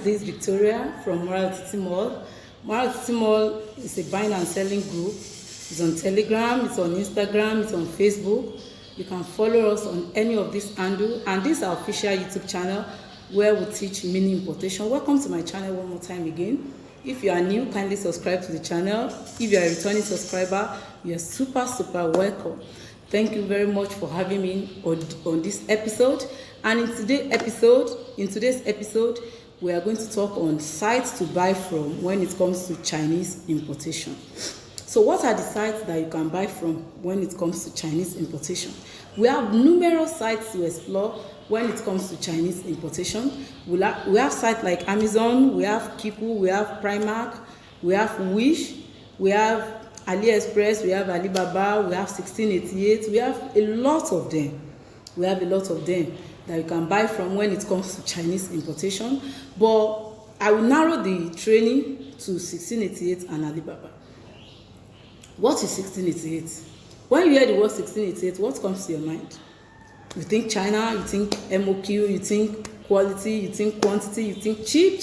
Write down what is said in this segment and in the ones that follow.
this is Victoria from Morality Mall. Morality Mall is a buying and selling group. It's on Telegram, it's on Instagram, it's on Facebook. You can follow us on any of these handles. And this is our official YouTube channel where we teach mini importation. Welcome to my channel one more time again. If you are new, kindly subscribe to the channel. If you are a returning subscriber, you are super welcome. Thank you very much for having me on this episode. And in today's episode, we are going to talk on sites to buy from when it comes to Chinese importation. So what are the sites that you can buy from when it comes to Chinese importation? We have numerous sites to explore when it comes to Chinese importation. We have sites like Amazon, we have Kipu, we have Primark, we have Wish, we have AliExpress, we have Alibaba, we have 1688, we have a lot of them. We have a lot of them that you can buy from when it comes to Chinese importation. But I will narrow the training to 1688 and Alibaba. What is 1688? When you hear the word 1688, what comes to your mind? You think China, you think MOQ, you think quality, you think quantity, you think cheap.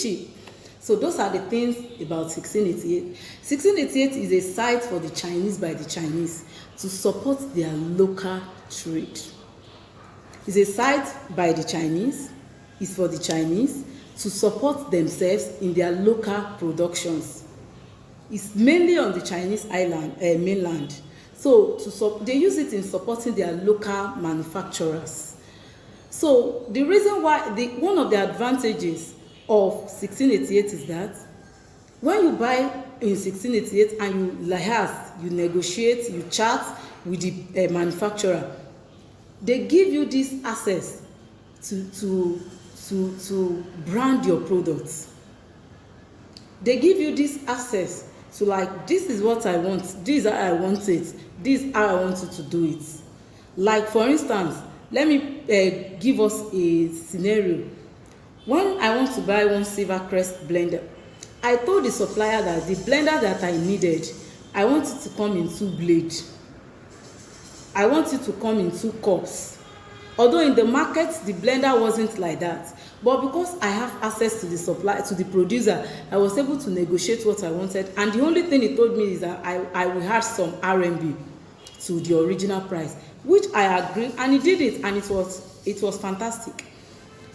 So those are the things about 1688. 1688 is a site for the Chinese by the Chinese to support their local trade. It's a site by the Chinese, it's for the Chinese to support themselves in their local productions. It's mainly on the Chinese mainland. So they use it in supporting their local manufacturers. So the reason why, one of the advantages of 1688 is that when you buy in 1688 and you liaise, you negotiate, you chat with the manufacturer, they give you this access to brand your products. They give you this access to, like, this is what I want, this is how I want it, this is how I want you to do it. Like, for instance, let me give us a scenario. When I want to buy one Silvercrest blender, I told the supplier that the blender that I needed, I want it to come in 2 blades. I want it to come in 2 cups. Although in the market the blender wasn't like that, but because I have access to the producer, I was able to negotiate what I wanted. And the only thing he told me is that I will add some RMB to the original price, which I agree, and he did it, and it was fantastic.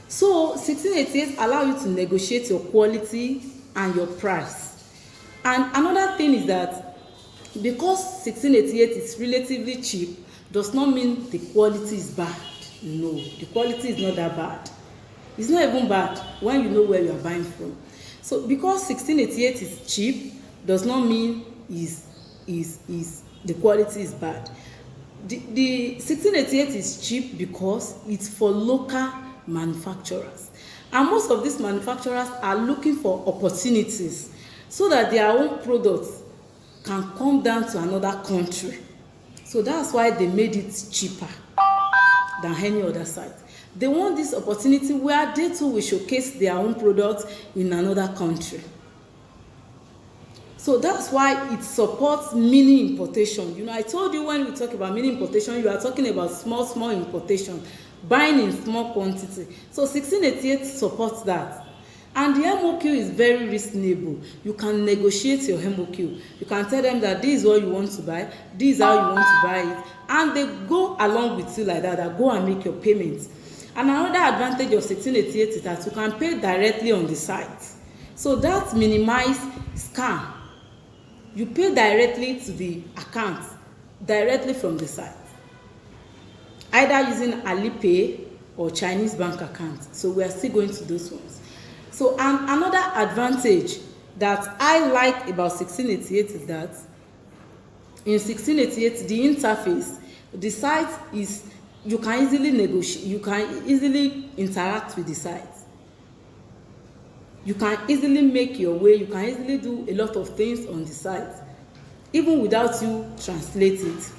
So 1688 allow you to negotiate your quality and your price. And another thing is that because 1688 is relatively cheap, does not mean the quality is bad. No, the quality is not that bad. It's not even bad when you know where you are buying from. So because 1688 is cheap, does not mean the quality is bad. The 1688 is cheap because it's for local manufacturers, and most of these manufacturers are looking for opportunities so that their own products can come down to another country. So that's why they made it cheaper than any other site. They want this opportunity where they too will showcase their own products in another country. So that's why it supports mini importation. You know, I told you when we talk about mini importation, you are talking about small importation, buying in small quantity. So 1688 supports that. And the MOQ is very reasonable. You can negotiate your MOQ. You can tell them that this is what you want to buy, this is how you want to buy it, and they go along with you like that go and make your payments. And another advantage of 1688 is that you can pay directly on the site. So that minimizes scam. You pay directly to the account, directly from the site, either using Alipay or Chinese bank account. So we are still going to those ones. So another advantage that I like about 1688 is that in 1688 the interface, the site is, you can easily negotiate, you can easily interact with the site. You can easily make your way, you can easily do a lot of things on the site, even without you translate it.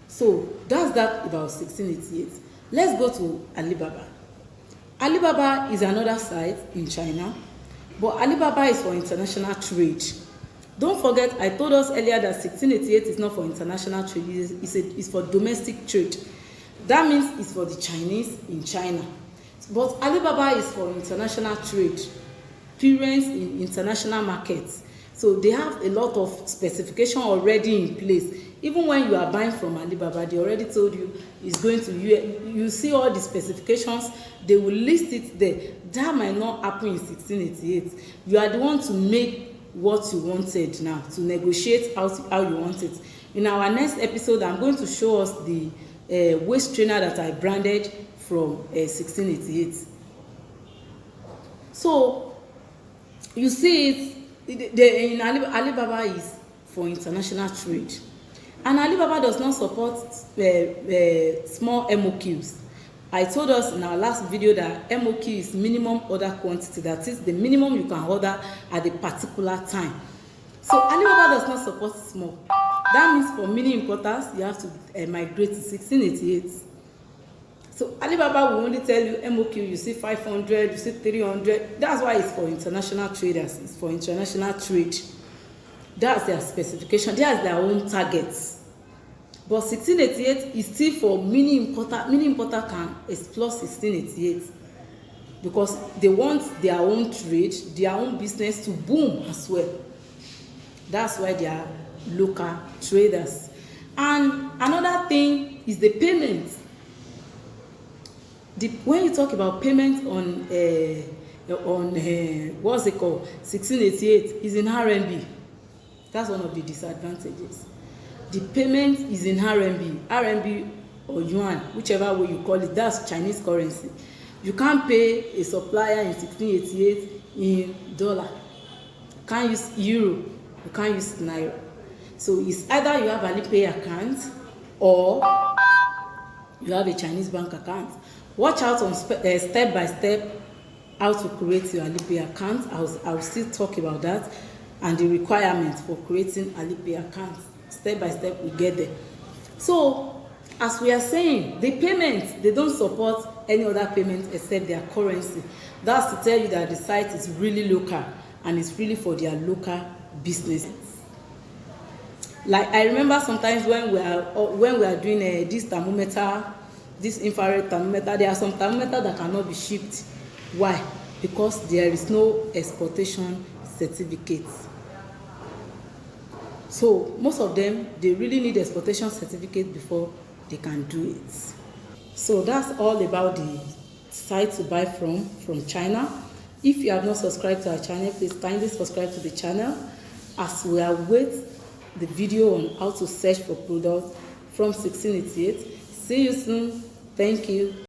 So that's that about 1688. Let's go to Alibaba. Alibaba is another site in China, but Alibaba is for international trade. Don't forget, I told us earlier that 1688 is not for international trade, it's for domestic trade. That means it's for the Chinese in China. But Alibaba is for international trade, experience in international markets. So they have a lot of specification already in place. Even when you are buying from Alibaba, they already told you it's going to you see all the specifications, they will list it there. That might not happen in 1688. You are the one to make what you wanted now, to negotiate how you want it. In our next episode, I'm going to show us the waist trainer that I branded from 1688. So you see it, Alibaba is for international trade, and Alibaba does not support small MOQs. I told us in our last video that MOQ is minimum order quantity, that is the minimum you can order at a particular time. So Alibaba does not support small. That means for mini importers, you have to migrate to 1688. So Alibaba will only tell you MOQ, you see 500, you see 300. That's why it's for international traders. It's for international trade. That's their specification. That's their own targets. But 1688 is still for mini importer. Mini importer can explore 1688 because they want their own trade, their own business to boom as well. That's why they are local traders. And another thing is the payment. When you talk about payment on what's it called, 1688 is in RMB. That's one of the disadvantages. The payment is in RMB or yuan, whichever way you call it. That's Chinese currency. You can't pay a supplier in 1688 in dollar. You can't use euro. You can't use naira. So it's either you have Alipay account or you have a Chinese bank account. Watch out on step by step how to create your Alipay account. I will still talk about that and the requirements for creating Alipay account. Step by step we get there. So as we are saying, the payments, they don't support any other payment except their currency. That's to tell you that the site is really local and it's really for their local businesses. Like I remember sometimes when we are doing this thermometer, this infrared thermometer, there are some thermometers that cannot be shipped. Why? Because there is no exportation certificate. So most of them, they really need exportation certificate before they can do it. So that's all about the site to buy from China. If you have not subscribed to our channel, please kindly subscribe to the channel as we await the video on how to search for products from 1688. See you soon. Thank you.